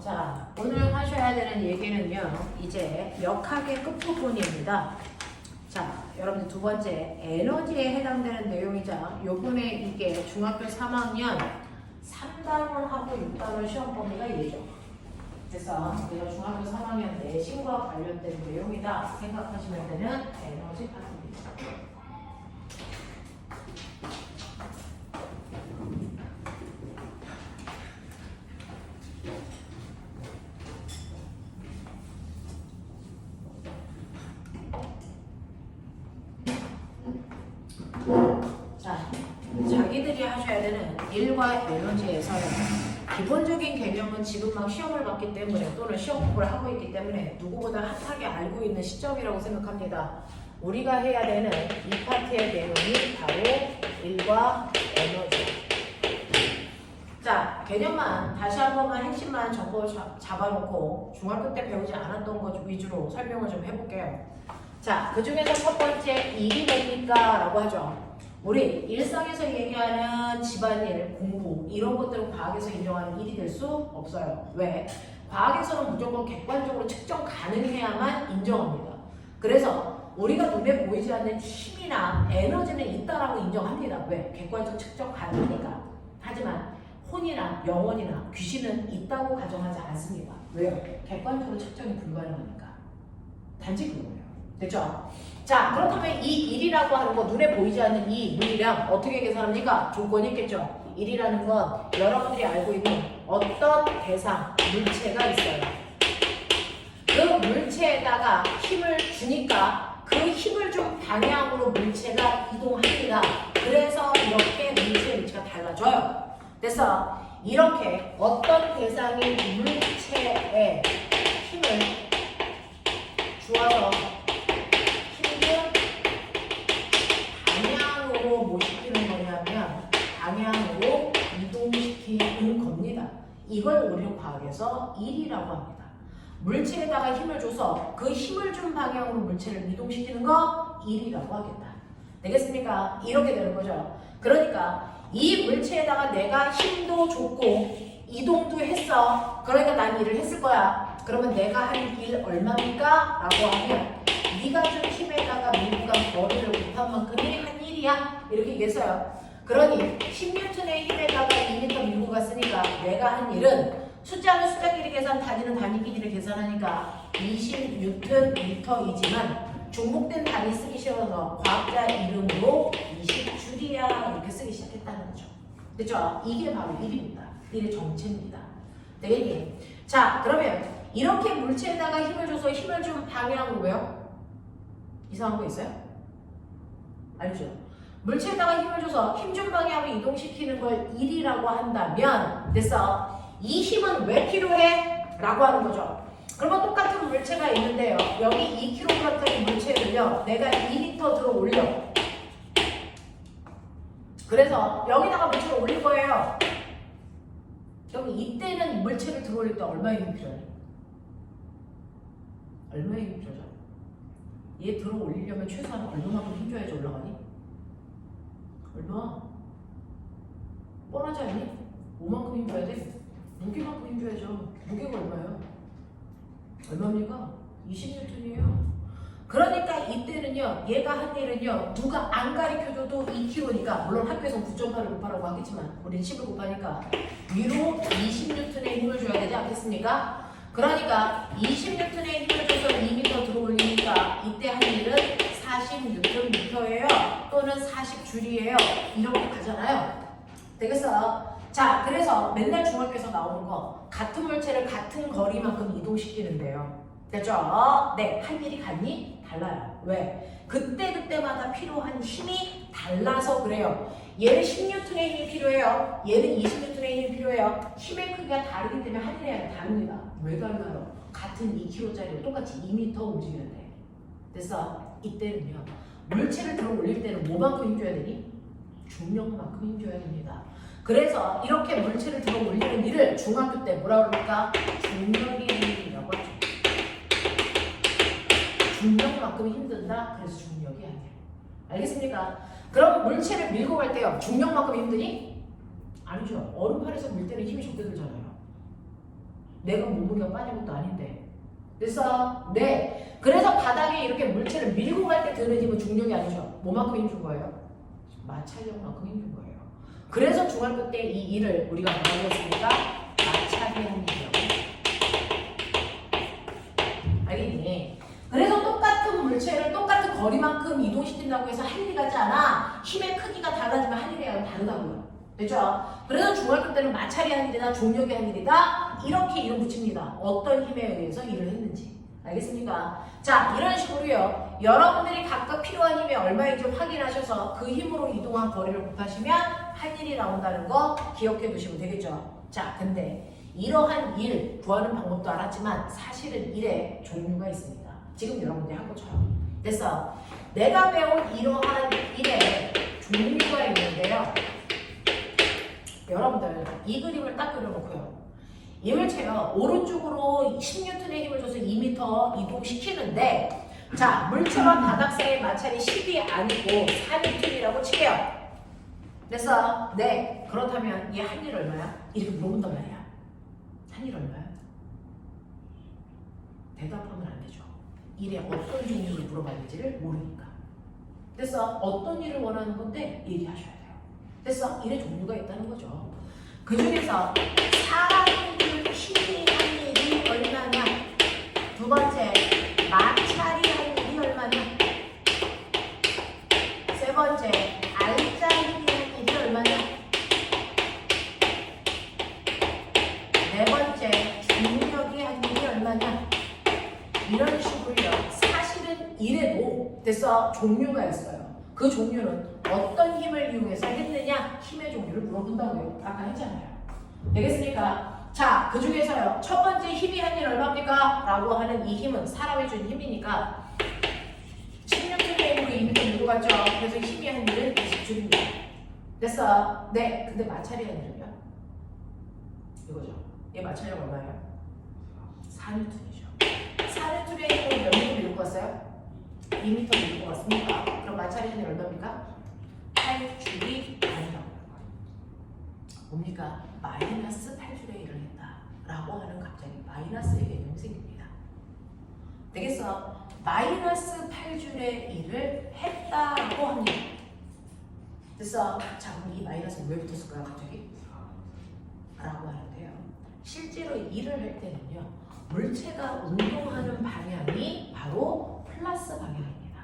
자, 오늘 하셔야 되는 얘기는요, 이제 역학의 끝부분입니다. 자, 여러분들 두 번째, 에너지에 해당되는 내용이자 요번에 이게 중학교 3학년 3단원하고 6단원 시험 범위가 이래죠. 그래서 우리가 중학교 3학년 내신과 관련된 내용이다 생각하시면 되는 에너지 파트입니다. 자, 자기들이 하셔야 되는 일과 에너지에서요. 기본적인 개념은 지금 막 시험을 봤기 때문에 또는 시험 공부를 하고 있기 때문에 누구보다 핫하게 알고 있는 시점이라고 생각합니다. 우리가 해야 되는 이 파트의 내용이 바로 일과 에너지. 자, 개념만 다시 한 번만 핵심만 정보 잡아놓고 중학교 때 배우지 않았던 것 위주로 설명을 좀 해볼게요. 자, 그 중에서 첫 번째 일이 뭡니까? 라고 하죠. 우리 일상에서 얘기하는 집안일, 공부 이런 것들은 과학에서 인정하는 일이 될 수 없어요. 왜? 과학에서는 무조건 객관적으로 측정 가능해야만 인정합니다. 그래서 우리가 눈에 보이지 않는 힘이나 에너지는 있다라고 인정합니다. 왜? 객관적 측정 가능하니까. 하지만 혼이나 영혼이나 귀신은 있다고 가정하지 않습니다. 왜요? 객관적으로 측정이 불가능하니까. 단지 그거예요. 됐죠? 자, 그렇다면 이 일이라고 하는 거, 눈에 보이지 않는 이 물량 어떻게 계산합니까? 조건이 있겠죠? 일이라는 건 여러분들이 알고 있는 어떤 대상, 물체가 있어요. 그 물체에다가 힘을 주니까 그 힘을 준 방향으로 물체가 이동합니다. 그래서 이렇게 물체의 위치가 달라져요. 그래서 이렇게 어떤 대상이 물체에 힘을 주어서 뭐 시키는 거냐면 방향으로 이동시키는 겁니다. 이걸 우리는 과학에서 일이라고 합니다. 물체에다가 힘을 줘서 그 힘을 준 방향으로 물체를 이동시키는 거 일이라고 하겠다. 되겠습니까? 이렇게 되는 거죠. 그러니까 이 물체에다가 내가 힘도 줬고 이동도 했어. 그러니까 난 일을 했을 거야. 그러면 내가 한 일 얼마입니까? 라고 하면 네가 준 힘에다가 밀구간 거리를 곱한 만큼이 한 일이야. 이렇게 얘기했어요. 그러니 10N의 힘에다가 2m 밀고 갔으니까 내가 한 일은 숫자는 숫자끼리 계산, 단위는 단위끼리 계산하니까 20Nm이지만 중복된 단위 쓰기 싫어서 과학자 이름으로 20줄이야 이렇게 쓰기 시작했다는 거죠. 됐죠? 이게 바로 일입니다. 일의 정체입니다. 되겠니? 자, 그러면 이렇게 물체에다가 힘을 줘서 힘을 준 방향으로요? 이상한 거 있어요? 알죠? 물체에다가 힘을 줘서 힘 준 방향으로 이동시키는 걸 일이라고 한다면 됐어. 이 힘은 왜 필요해? 라고 하는 거죠. 그러면 똑같은 물체가 있는데요. 여기 2kg짜리 물체를요. 내가 2m 들어 올려. 그래서 여기다가 물체를 올릴 거예요. 그럼 이때는 물체를 들어 올릴 때 얼마의 힘이 필요해? 얼마의 힘이 필요하죠? 얘 들어 올리려면 최소한 얼마만큼 힘줘야지 올라가니? 얼마? 뻔하지 않니? 5만큼 힘줘야 돼? 무게만큼 힘줘야죠. 무게가 얼마예요? 얼마입니까? 20N이에요. 그러니까 이때는요, 얘가 한 일은요, 누가 안 가르쳐줘도 2kg니까, 물론 학교에서 9.8을 곱하라고 하겠지만, 우리는 10을 곱하니까, 위로 20N의 힘을 줘야 되지 않겠습니까? 그러니까 20N의 힘을 줘서 2m 들어 올리니까, 이때 한 일은 40Nm예요. 또는 40줄이에요. 이렇게 가잖아요. 되겠어요? 자, 그래서 맨날 중학교에서 나오는 거, 같은 물체를 같은 거리만큼 이동시키는데요. 됐죠? 네, 한 일이 같니? 달라요. 왜? 그때그때마다 필요한 힘이 달라서 그래요. 얘는 10N의 힘이 필요해요. 얘는 20N의 힘이 필요해요. 힘의 크기가 다르기 때문에 한 일이 다릅니다. 왜 달라요? 같은 2kg짜리로 똑같이 2m 움직이는데. 그래서 이때는요. 물체를 들어 올릴 때는 뭐만큼 힘줘야 되니? 중력만큼 힘줘야 됩니다. 그래서 이렇게 물체를 들어 올리는 일을 중학교 때 뭐라 그럽니까? 중력의 힘이라고 하죠. 중력만큼 힘든다? 그래서 중력이 아니에요. 알겠습니까? 그럼 물체를 밀고 갈 때요. 중력만큼 힘드니? 아니죠. 얼음판에서 밀 때는 힘이 적게 들잖아요. 내가 몸무게가 빠진 것도 아닌데. 됐어? 네. 그래서 바닥에 이렇게 물체를 밀고 갈 때 드는 힘은 중력이 아니죠. 뭐만큼 힘 준 거예요? 마찰력만큼 힘 준 거예요. 그래서 중학교 때 이 일을 우리가 뭐라고 했습니까? 마찰의 힘이라고. 알겠니? 그래서 똑같은 물체를 똑같은 거리만큼 이동시킨다고 해서 한 일이 같지 않아. 힘의 크기가 달라지면 한 일이 다르다고요. 됐죠? 그래서 중학교 때는 마찰이 한 일이다, 중력이 한 일이다. 이렇게 이름 붙입니다. 어떤 힘에 의해서 일을 했는지. 알겠습니까? 자, 이런 식으로요. 여러분들이 각각 필요한 힘이 얼마인지 확인하셔서 그 힘으로 이동한 거리를 곱하시면 한 일이 나온다는 거 기억해 두시면 되겠죠? 자, 근데 이러한 일 구하는 방법도 알았지만 사실은 일에 종류가 있습니다. 지금 여러분들이 한 것처럼. 됐어? 내가 배운 이러한 일에 종류가 있는데요. 여러분들 이 그림을 딱 그려놓고요. 이 물체요. 오른쪽으로 10N의 힘을 줘서 2m 이동시키는데 자, 물체와 바닥 사이의 마찰이 10이 아니고 4N이라고 칠게요. 됐어? 네. 그렇다면 얘 한 일 얼마야? 이렇게 물어본단 말이야. 한 일 얼마야? 대답하면 안 되죠. 일의 어떤 종류를 물어봤는지를 모르니까. 됐어? 어떤 일을 원하는 건데 얘기하셔야 돼요. 됐어? 일의 종류가 있다는 거죠. 그 중에서 사람들 힘이 한 일이 얼마냐? 두 번째, 마찰이 한 일이 얼마냐? 세 번째, 알짜힘이 한 일이 얼마냐? 네 번째, 중력이 한 일이 얼마냐? 이런 식으로요. 사실은 일에도 됐어? 종류가 있어요. 그 종류는 어떤 힘을 이용해서 했느냐? 힘의 종류를 물어본다고요. 아까 했잖아요. 되겠습니까? 자, 그 중에서요. 첫 번째 힘이 한 일 얼마입니까? 라고 하는 이 힘은 사람이 준 힘이니까 16N의 힘으로 2m 밀고 갔죠. 그래서 힘이 한 일은 20J입니다. 됐어? 네. 근데 마찰이 한 일은요? 이거죠. 얘 마찰력 얼마예요? 4N이죠. 4N의 힘으로 몇 m 밀고 갔어요? 2m 밀고 갔습니까? 그럼 마찰이 한 일 얼마입니까? 8J이 아니라고. 뭡니까? 마이너스 8줄의 일을 했다 라고 하는 갑자기 마이너스의 개념이 생깁니다. 되겠어? 마이너스 8줄의 일을 했다고 합니다. 됐어? 자, 그럼 이 마이너스는 왜 붙었을까요 갑자기? 라고 하는데요. 실제로 일을 할 때는요. 물체가 운동하는 방향이 바로 플러스 방향입니다.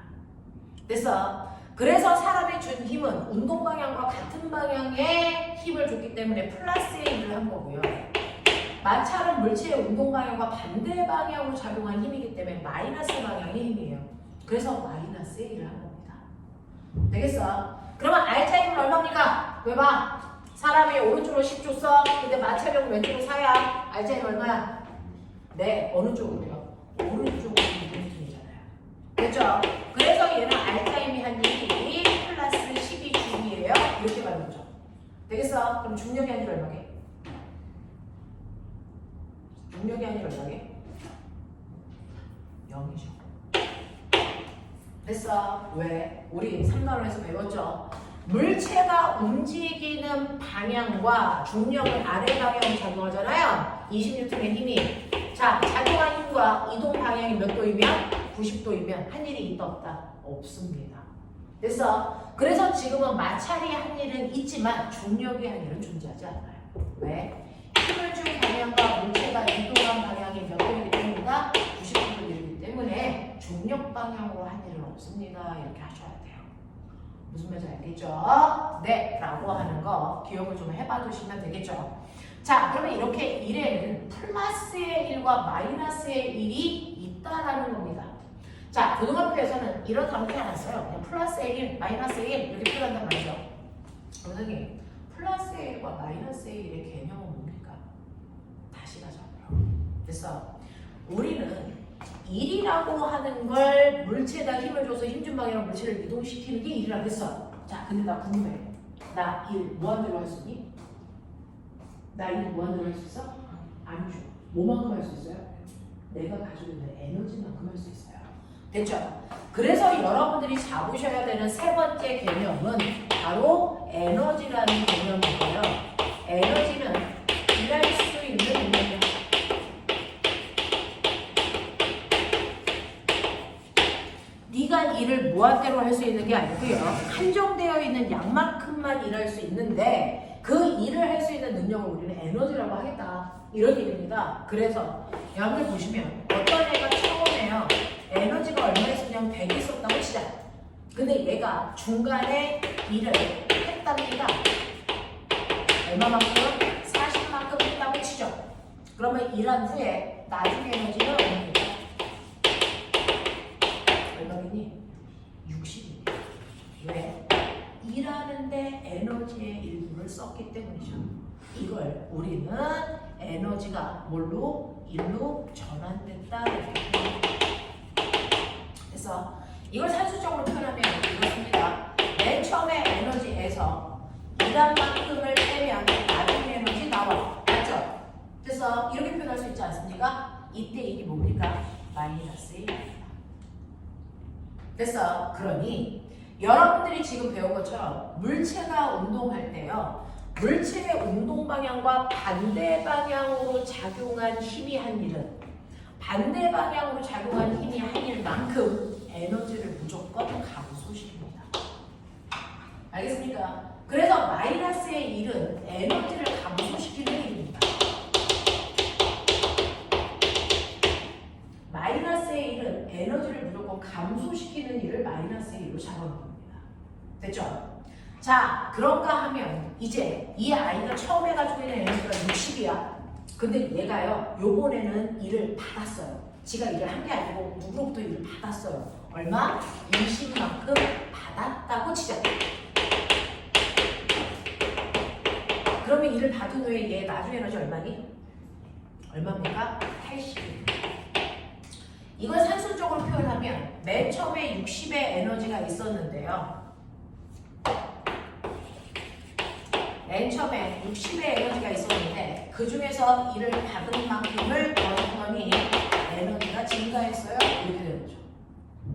됐어? 그래서 사람의 준 힘은 운동 방향과 같은 방향의 힘을 줬기 때문에 플러스의 일을 한 거고요. 마찰은 물체의 운동 방향과 반대 방향으로 작용한 힘이기 때문에 마이너스 방향의 힘이에요. 그래서 마이너스의 일을 한 겁니다. 되겠어? 그러면 알짜 힘은 얼마입니까? 왜 봐? 사람이 오른쪽으로 10 줬어. 근데 마찰력은 왼쪽으로 4야. 알짜 힘 얼마야? 네, 어느 쪽으로요? 오른쪽으로 6N이잖아요. 됐죠? 그래서 얘는 알짜 힘이 한 일이 플러스 12G이에요. 이렇게 가는 거죠. 되겠어? 그럼 중력이 한 일 얼마게? 중력이 한 일 얼마게? 0이죠. 됐어? 왜? 우리 3단원에서 배웠죠? 물체가 움직이는 방향과 중력은 아래 방향으로 작용하잖아요. 20N의 힘이. 자, 작용한 힘과 이동 방향이 몇 도이면? 90도이면 한 일이 있다 없다? 없습니다. 됐어? 그래서 지금은 마찰이 한 일은 있지만 중력이 한 일은 존재하지 않아요. 왜? 힘을 준 방향과 물체가 이동한 방향이 몇 도이기 때문이다? 90도이기 때문에 중력 방향으로 한 일은 없습니다. 이렇게 하셔야 돼요. 무슨 말인지 알겠죠? 네, 라고 하는 거 기억을 좀 해봐 두시면 되겠죠? 자, 그러면 이렇게 일에는 플러스의 일과 마이너스의 일이 있다라는 겁니다. 자, 고등학교에서는 이런 단어를 안 써요. 그냥 플러스의 1, 마이너스의 1 이렇게 표현한단 말이죠. 선생님, 플러스의 1과 마이너스의 1의 개념은 뭡니까? 다시 가자고요. 그래서 우리는 1이라고 하는 걸 물체에다 힘을 줘서 힘준 방향으로 물체를 이동시키는 게 1이라고 했어. 자, 근데 나 궁금해. 나 1 무한대로 할 수 있니? 나 1 무한대로 할 수 있어? 아니죠. 뭐만큼 할 수 있어요? 내가 가지고 있는 에너지만큼 할 수 있어요. 됐죠? 그래서 여러분들이 잡으셔야 되는 세 번째 개념은 바로 에너지라는 개념이고요. 에너지는 일할 수 있는 능력이야. 무한대로 할 수 있는 게 아니고요. 한정되어 있는 양만큼만 일할 수 있는데 그 일을 할 수 있는 능력을 우리는 에너지라고 하겠다. 이런 얘기입니다. 그래서 여러분들 보시면 어떤 애가 처음에요. 에너지가 얼마나 있었냐면 100이 있었다고 치자. 근데 얘가 중간에 일을 했답니다. 얼마만큼? 40만큼 했다고 치죠. 그러면 일한 후에 나중에 에너지는 얼마입니까? 얼마겠니? 60이에요. 왜? 일하는데 에너지의 일부를 썼기 때문이죠. 이걸 우리는 에너지가 뭘로? 일로 전환됐다. 그래서 이걸 산수적으로 표현하면 이렇습니다. 맨 처음에 에너지에서 일한 만큼을 빼면 나중에 에너지 나와. 맞죠? 그래서 이렇게 표현할 수 있지 않습니까? 이때 일이 뭡니까? 마이너스 1입니다. 그래서 그러니 여러분들이 지금 배운 것처럼 물체가 운동할 때요. 물체의 운동 방향과 반대 방향으로 작용한 힘이 한 일은 반대 방향으로 작용한 힘이 한 일만큼 에너지를 무조건 감소시킵니다. 알겠습니까? 그래서 마이너스의 일은 에너지를 감소시키는 일입니다. 마이너스의 일은 에너지를 무조건 감소시키는 일을 마이너스의 일로 잡아놓은 겁니다. 됐죠? 자, 그런가 하면 이제 이 아이가 처음에 가지고 있는 에너지가 60이야. 근데 얘가요, 요번에는 일을 받았어요. 지가 일을 한 게 아니고 누구로부터 일을 받았어요. 얼마? 20만큼 받았다고 치자. 그러면 일을 받은 후에 얘 나중 에너지 얼마니? 얼마입니까? 80입니다. 이걸 산술적으로 표현하면 맨 처음에 60의 에너지가 있었는데요. 맨 처음에 60의 에너지가 있었는데 그 중에서 일을 받은 만큼을 더했더니 에너지가 증가했어요. 이렇게 되는 거죠.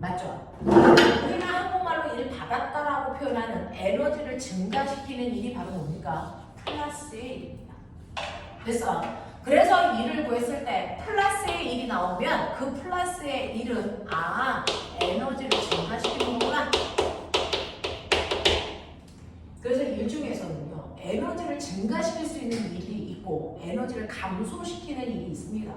맞죠? 우리는 한국말로 일을 받았다라고 표현하는 에너지를 증가시키는 일이 바로 뭡니까? 플러스의 일입니다. 그래서 일을 구했을 때 플러스의 일이 나오면 그 플러스의 일은 에너지를 증가시키는구나. 그래서 일 중에서는요. 에너지를 증가시킬 수 있는 일이 있고 에너지를 감소시키는 일이 있습니다.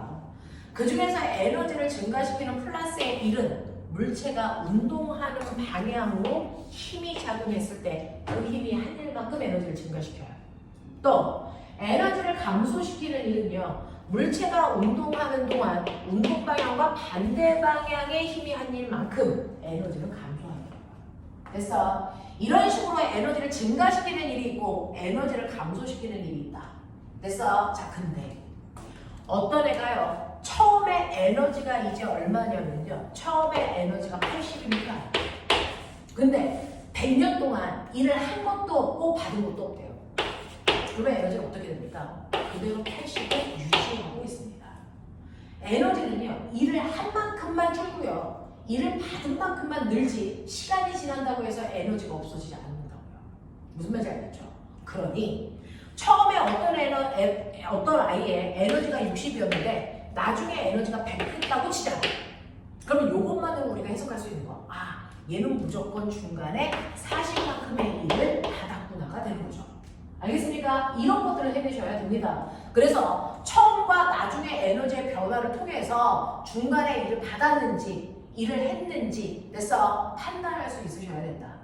그 중에서 에너지를 증가시키는 플러스의 일은 물체가 운동하는 방향으로 힘이 작용했을 때 그 힘이 한 일만큼 에너지를 증가시켜요. 또 에너지를 감소시키는 일은요. 물체가 운동하는 동안 운동 방향과 반대 방향의 힘이 한 일만큼 에너지를 감소합니다. 그래서 이런 식으로 에너지를 증가시키는 일이 있고 에너지를 감소시키는 일이 있다. 그래서 자 근데 어떤 애가요. 처음에 에너지가 이제 얼마냐면요. 처음에 에너지가 80입니다. 근데 100년 동안 일을 한 것도 없고 받은 것도 없대요. 그러면 에너지가 어떻게 됩니까? 그대로 80을 유지하고 있습니다. 에너지는요. 일을 한 만큼만 줄고요. 일을 받은 만큼만 늘지 시간이 지난다고 해서 에너지가 없어지지 않는다고요. 무슨 말인지 알겠죠? 그러니 처음에 어떤 아이의 에너지가 60이었는데 나중에 에너지가 100 했다고 치자. 그러면 이것만으로 우리가 해석할 수 있는 거. 얘는 무조건 중간에 40만큼의 일을 받았구나가 되는 거죠. 알겠습니까? 이런 것들을 해내셔야 됩니다. 그래서 처음과 나중에 에너지의 변화를 통해서 중간에 일을 받았는지 일을 했는지 그래서 판단할 수 있으셔야 된다.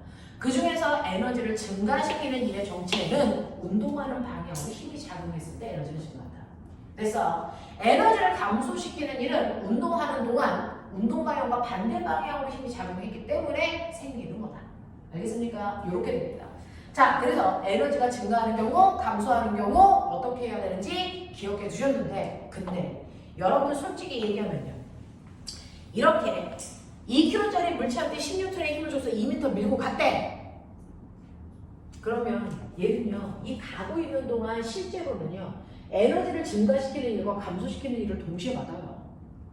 그 중에서 에너지를 증가시키는 일의 정체는 운동하는 방향으로 힘이 작용했을 때 에너지를 증가한다. 그래서 에너지를 감소시키는 일은 운동하는 동안 운동 방향과 반대 방향으로 힘이 작용했기 때문에 생기는 거다. 알겠습니까? 이렇게 됩니다. 자, 그래서 에너지가 증가하는 경우, 감소하는 경우 어떻게 해야 되는지 기억해 주셨는데 근데 여러분 솔직히 얘기하면요. 이렇게 2kg짜리 물체한테 10N의 힘을 줘서 2m 밀고 갔대. 그러면 얘는요. 이 가고 있는 동안 실제로는요. 에너지를 증가시키는 일과 감소시키는 일을 동시에 받아요.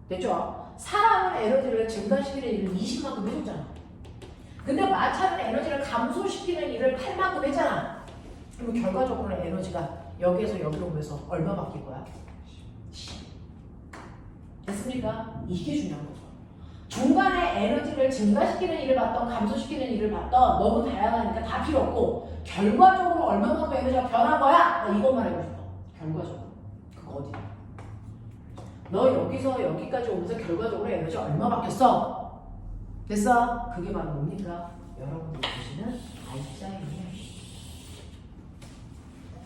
됐죠? 사람은 에너지를 증가시키는 일을 20만큼 해줬잖아. 근데 마차는 에너지를 감소시키는 일을 8만큼 했잖아. 그러면 결과적으로는 에너지가 여기에서 여기로 오면서 얼마 바뀔 거야? 10. 됐습니까? 이게 중요한 거죠. 중간에 에너지를 증가시키는 일을 받던 감소시키는 일을 받던 너무 다양하니까 다 필요 없고 결과적으로 얼마만큼 에너지가 변한 거야? 나 이것만 알고 싶어. 결과적으로. 그거 어디야? 너 여기서 여기까지 오면서 결과적으로 에너지 얼마 바뀌었어? 됐어? 그게 바로 뭡니까? 여러분들 보시는 알짜임이야.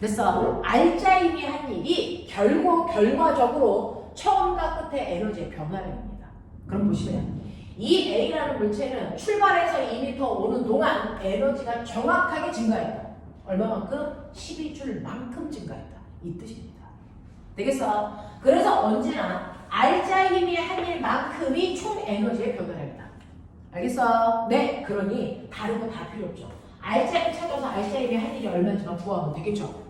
됐어? 알짜임이 한 일이 결과적으로 처음과 끝의 에너지의 변화량입니다. 그럼 보시면 이 A라는 물체는 출발해서 2m 오는 동안 에너지가 정확하게 증가했다. 얼마만큼? 12줄만큼 증가했다. 이 뜻입니다. 되겠어? 그래서 언제나 알자의 힘이 한 일만큼이 총 에너지의 변화량이다. 알겠어? 네. 그러니 다른 거 다 필요 없죠. 알자를 찾아서 알자의 힘이 한 일이 얼마인지만 구하면 되겠죠?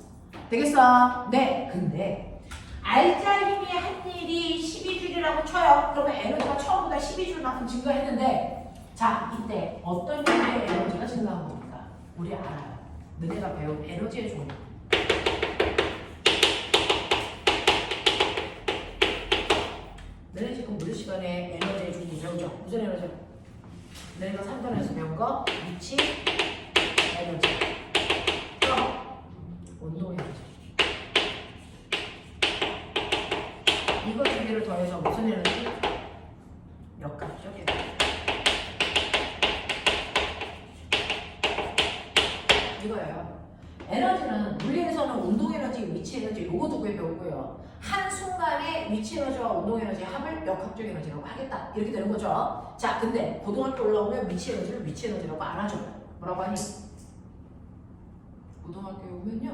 되겠어? 네. 근데 알자의 힘이 한 일이 12줄이라고 쳐요. 그러면 에너지가 처음보다 12줄만큼 증가했는데 자, 이때 어떤 종류의 에너지가 증가한 겁니까? 우리 알아요. 너네가 배운 에너지의 종류. 너네 지금 우리 시간에 에너지의 종류 배우죠? 무슨 에너지? 너네가 3단에서 배운 거 위치 에너지. 운동 에너지. 이거 두 개를 더해서 무슨 에너지? 역학적 에너지. 이거예요. 에너지는 물리에서는 운동 에너지, 위치 에너지 요거 두 개 배우고요. 한 순간에 위치 에너지와 운동 에너지 합을 역학적 에너지라고 하겠다. 이렇게 되는 거죠. 자, 근데 고등학교 올라오면 위치 에너지를 위치 에너지라고 안 하죠. 뭐라고 하니? 고등학교에 오면요.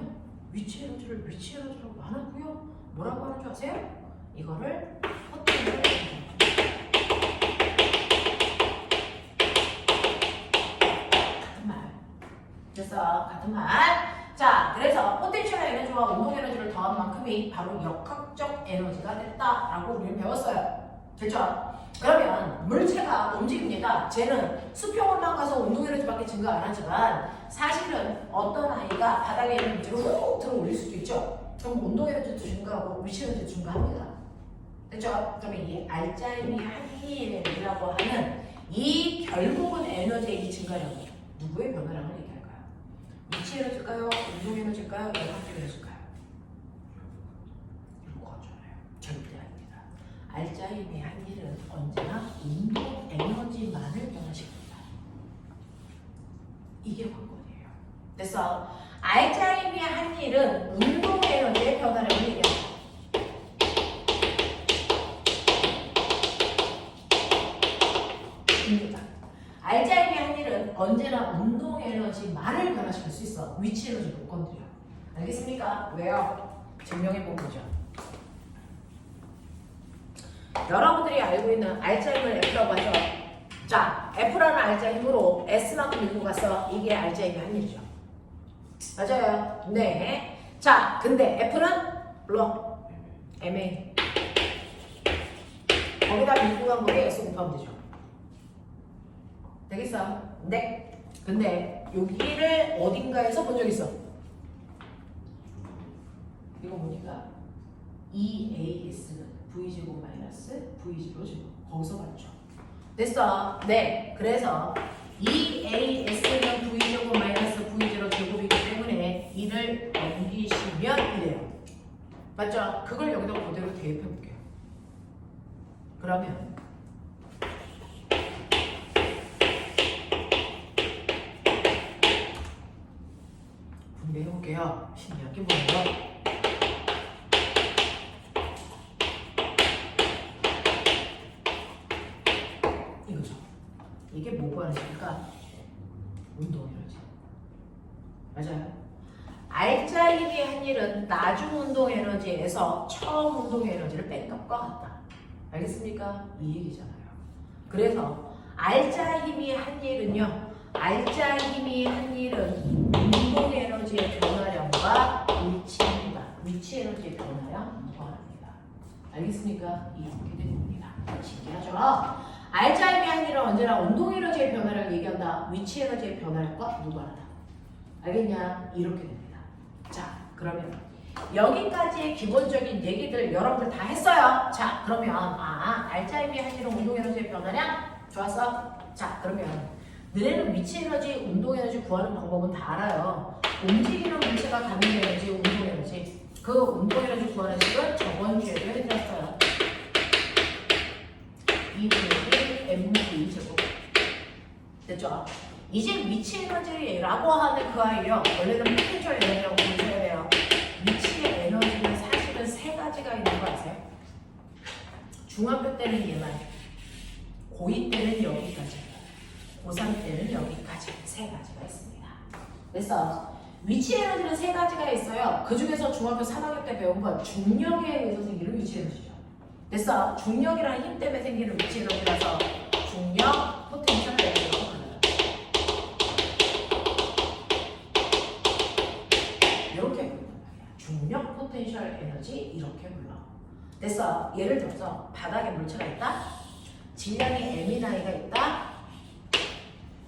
위치 에너지를 위치 에너지라고 안 하고요. 뭐라고 하는 줄 아세요? 이거를 포텐셜 에너지. 같은 말. 됐어. 같은 말. 자, 그래서 포텐셜 에너지와 운동 에너지를 더한 만큼이 바로 역학적 에너지가 됐다라고 우리는 배웠어요. 됐죠? 그러면 물체가 움직입니다. 쟤는 수평 올라가서 운동 에너지밖에 증가 안 하지만 사실은 어떤 아이가 바닥에 있는 물체를 훅 들어 올릴 수도 있죠. 그럼 운동 에너지도 증가하고 위치 에너지도 증가합니다. 됐죠? 그러면 이 알짜임이 한일이라고 하는 이 결국은 에너지의 이 증가량은 누구의 변화량을 얘기할까요? 위치 에너지일까요? 운동 에너지일까요? 역학적 에너지일까요? 이거 거잖아요. 절대 아닙니다. 알짜임의 한일은 언제나 운동 에너지만을 변화시킵니다. 이게 관건이에요. 됐어? 알짜임의 한일은 운동 에너지의 변화량을 얘기합니다. 알자임의 한 일은 언제나 운동 에너지만을 변화시킬 수 있어. 위치 에너지 못 건드려. 알겠습니까? 왜요? 증명해 본 거죠. 여러분들이 알고 있는 알자임을 F라고 하죠. 자, F라는 알자임으로 S만큼 밀고 갔어. 이게 알자임의 한 일이죠. 맞아요. 네. 자, 근데 F는 물론 MA. 거기다 밀고 간 거에 S 곱하면 되죠. 되겠어? 네. 근데 여기를 어딘가에서 본 적 있어. 이거 보니까 EAS는 V제곱 마이너스 V제곱 제곱 거기서 봤죠. 됐어? 네. 그래서 EAS는 V제곱 마이너스 V0 제곱이기 때문에 이를 옮기시면 이래요. 맞죠? 그걸 여기다 그대로 대입해 볼게요. 그러면 해볼게요. 신기하게 보여요. 이거죠. 이게 뭐가 하십니까? 운동 에너지. 맞아요. 알짜임이 한 일은 나중 운동 에너지에서 처음 운동 에너지를 뺀 것과 같다. 알겠습니까? 이 얘기잖아요. 그래서 알짜 힘이 한 일은요. 알짜 힘이 한 일은 운동 에너지의 변화량과 위치입니다. 위치 에너지의 변화량 무관합니다. 알겠습니까? 이렇게 된 겁니다. 신기하죠? 알짜 힘이 한 일은 언제나 운동 에너지의 변화량을 얘기한다. 위치 에너지의 변화량과 무관하다. 알겠냐? 이렇게 됩니다. 자, 그러면 여기까지의 기본적인 얘기들 여러분들 다 했어요. 자, 그러면 알짜임이 한 일은 운동 에너지의 변화량 좋았어? 자, 그러면 너네는 위치 에너지, 운동 에너지 구하는 방법은 다 알아요. 움직이는 물체가 갖는 에너지, 운동 에너지. 그 운동 에너지 구하는 식을 저번 주에도 해드렸어요. EV, mv 제곱. 됐죠? 이제 위치 에너지라고 하는 그 아이요. 원래는 포텐셜 에너지라고 보셔야 돼요. 위치의 에너지는 사실은 세 가지가 있는 거 아세요? 중학교 때는 얘만, 고2 때는 여기까지, 고3 때는 여기까지 세 가지가 있습니다. 그래서 위치 에너지는 세 가지가 있어요. 그 중에서 중학교 3학년 때 배운 건 중력에 의해서 생기는 위치 에너지죠. 그래서 중력이라는 힘 때문에 생기는 위치 에너지라서 중력 포텐셜 에너지라고 불러요. 이렇게 부른단 말이야. 중력 포텐셜 에너지 이렇게 불러. 그래서 예를 들어서 바닥에 물체가 있다. 질량이 m이나이가 있다.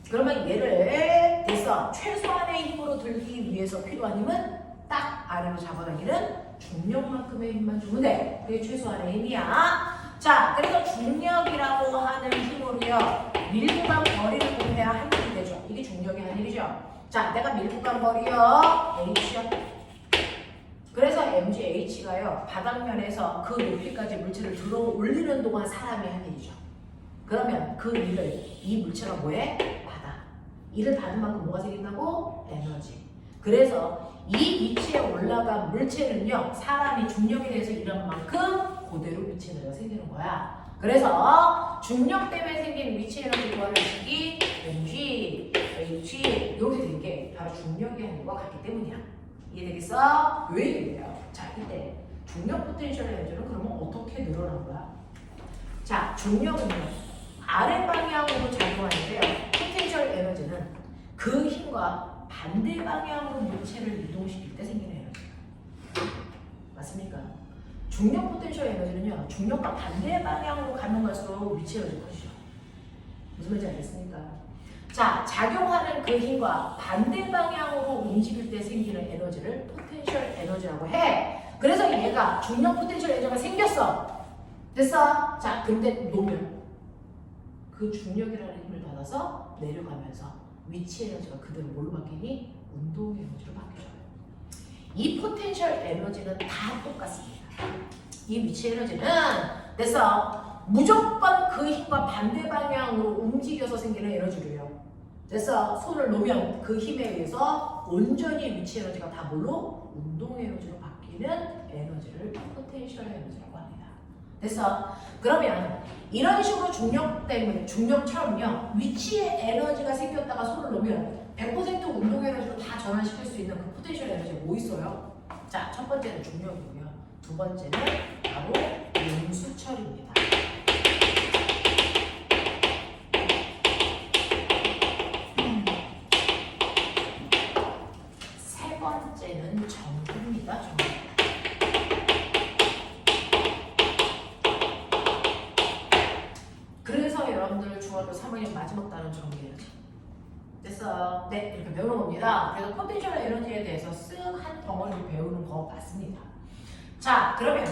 그러면 얘를 돼서 최소한의 힘으로 들기 위해서 필요한 힘은 딱 아래로 잡아당기는 중력만큼의 힘만 주면 돼. 그게 최소한의 힘이야. 자, 그래서 중력이라고 하는 힘으로요. 밀고 간 거리를 구해야 한 일이 되죠. 이게 중력의 한 일이죠. 자, 내가 밀고 간 거리요. H요. 그래서 mgH가요. 바닥면에서 그 높이까지 물체를 들어 올리는 동안 사람이 한 일이죠. 그러면 그 일을 이 물체가 뭐해? 받아. 일을 받은 만큼 뭐가 생긴다고? 에너지. 그래서 이 위치에 올라간 물체는요. 사람이 중력에 대해서 일한 만큼 그대로 위치 에너지가 생기는 거야. 그래서 중력 때문에 생긴 위치 에너지 구하는 식이 mg, h 이렇게 된 게 바로 중력의 한일과 같기 때문이야. 이해되겠어? 왜 이래요? 자, 이때 중력 포텐셜 에너지는 그러면 어떻게 늘어난 거야? 자, 중력은요. 아래 방향으로 작용하는데요. 포텐셜 에너지는 그 힘과 반대 방향으로 물체를 이동시킬 때 생기는 에너지. 맞습니까? 중력 포텐셜 에너지는요. 중력과 반대 방향으로 가면 갈수록 위치 에너지가 커지죠. 무슨 말인지 알겠습니까? 자, 작용하는 그 힘과 반대 방향으로 움직일 때 생기는 에너지를 포텐셜 에너지라고 해. 그래서 얘가 중력 포텐셜 에너지가 생겼어. 됐어? 자, 근데 놓으면 그 중력이라는 힘을 받아서 내려가면서 위치 에너지가 그대로 뭘로 바뀌니? 운동 에너지로 바뀌어요. 이 포텐셜 에너지는 다 똑같습니다. 이 위치 에너지는 됐어. 무조건 그 힘과 반대 방향으로 움직여서 생기는 에너지로요. 그래서 손을 놓으면 그 힘에 의해서 온전히 위치 에너지가 다 뭘로? 운동 에너지로 바뀌는 에너지를 포텐셜 에너지라고 합니다. 됐어? 그러면 이런 식으로 중력 때문에 중력처럼요. 위치에 에너지가 생겼다가 손을 놓으면 100% 운동 에너지로 다 전환시킬 수 있는 그 포텐셜 에너지가 뭐 있어요? 자, 첫 번째는 중력이고요. 두 번째는 바로 용수철입니다. 세 번째는 전기입니다. 전기. 그래서 여러분들 중학교 3학년 마지막 단원 전기예요. 됐어요. 네, 이렇게 배우는 겁니다. 그래서 포텐셜 에너지에 대해서 쓱 한 덩어리를 배우는 거 맞습니다. 자, 그러면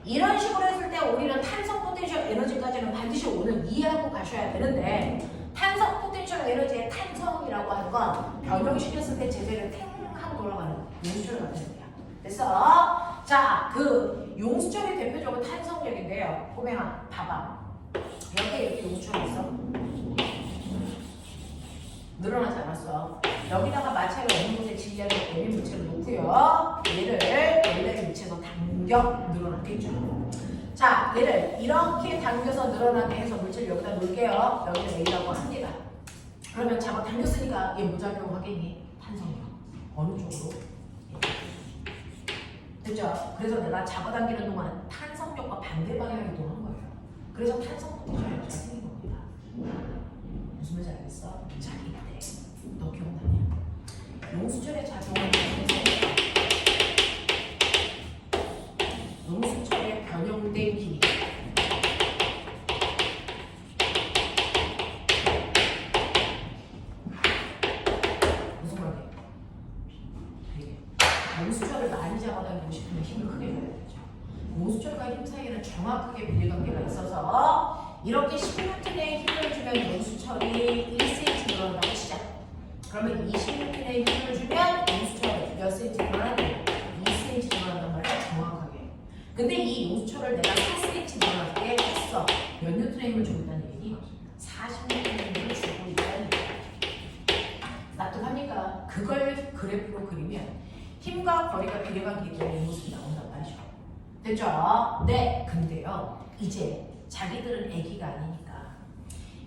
이런 식으로 했을 때 우리는 탄성 포텐셜 에너지까지는 반드시 오늘 이해하고 가셔야 되는데 탄성 포텐셜 에너지의 탄성이라고 하는 건 변형시켰을 때 제대로 탱 하고 돌아가는 용수철을 만드는 거야. 그래서 자, 그 용수철이 대표적으로 탄성력인데요. 호명아, 봐봐. 여기에 이렇게 용수철이 있어. 늘어나지 않았어. 여기다가 마찰이 없는 곳에 질량의 M의 물체를 놓고요. 얘를 원래의 물체에서 당겨 늘어나겠죠. 자, 얘를 이렇게 당겨서 늘어나게 해서 물체를 여기다 놓을게요. 여기는 A라고 합니다. 그러면 잡아 당겼으니까 얘 무작용 하겠니? 탄성력. 어느 쪽으로? 됐죠? 그래서 내가 잡아당기는 동안 탄성력과 반대 방향을 이동한 거예요. 그래서 탄성 포텐셜이 생긴 겁니다. 무슨 말인지 알겠어? 자, 이때 너 기억나냐? 용수철의 작용을 통해서 용수철의 변형된 기믹 무슨 말이야? 되게 용수철을 많이 잡아당기고 싶으면 힘을 크게 줘야 되죠. 용수철과 힘 사이에는 정확하게 비례관계가 있어서 이렇게 10N의 힘을 주면 용수철이 1cm 늘어난다고 치자. 그러면 20N의 힘을 주면 용수철이 몇 cm 늘어나냐? 2cm 늘어난단 말이야, 정확하게. 근데 이 용수철을 내가 4cm 늘어나게 했어. 몇 뉴턴의 힘을 주고 있다는 얘기? 40N의 힘을 주고 있다는 얘기. 납득합니까? 그걸 그래프로 그리면 힘과 거리가 비례관계이기 때문에 이 모습이 나온단 말이죠. 됐죠? 네. 근데요, 이제 자기들은 애기가 아니니까